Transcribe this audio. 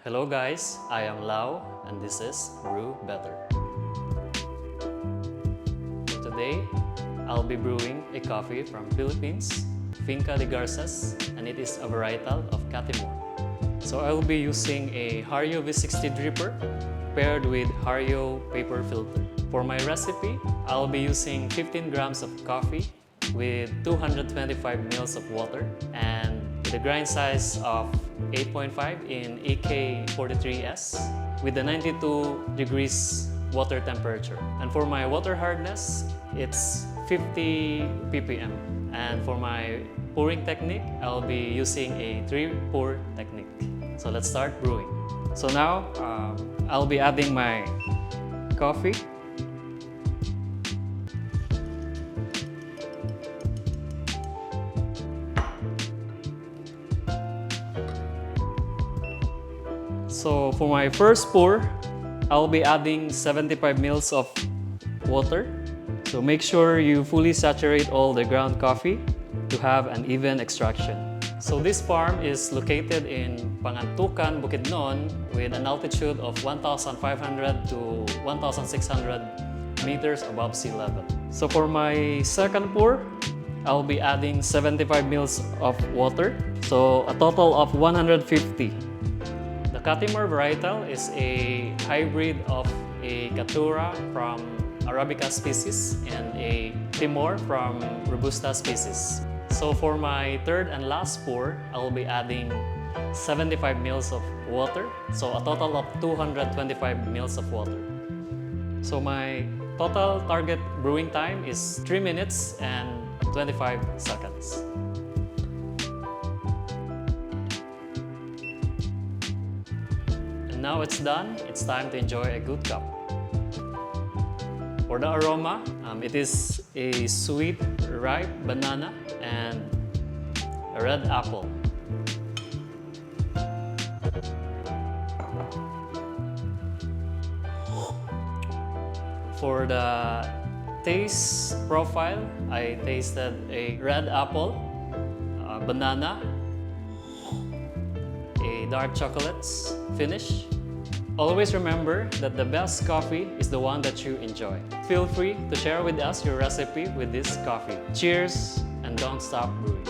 Hello guys, I am Lau and this is Brew Better. Today, I'll be brewing a coffee from Philippines, Finca de Garces, and it is a varietal of Catimor. So I will be using a Hario V60 dripper paired with Hario paper filter. For my recipe, I'll be using 15 grams of coffee with 225 ml of water and with a grind size of 8.5 in EK43S with a 92 degrees water temperature. And for my water hardness, it's 50 ppm. And for my pouring technique, I'll be using a 3-pour technique. So let's start brewing. So now, I'll be adding my coffee. So for my first pour, I'll be adding 75 ml of water. So make sure you fully saturate all the ground coffee to have an even extraction. So this farm is located in Pangantukan, Bukidnon with an altitude of 1,500 to 1,600 meters above sea level. So for my second pour, I'll be adding 75 ml of water. So a total of 150. The Catimor varietal is a hybrid of a Caturra from Arabica species and a Timor from Robusta species. So for my third and last pour, I'll be adding 75 ml of water. So a total of 225 ml of water. So my total target brewing time is 3 minutes and 25 seconds. Now it's done, it's time to enjoy a good cup. For the aroma, it is a sweet, ripe banana and a red apple. For the taste profile, I tasted a red apple, banana, a dark chocolates finish. Always remember that the best coffee is the one that you enjoy. Feel free to share with us your recipe with this coffee. Cheers and don't stop brewing.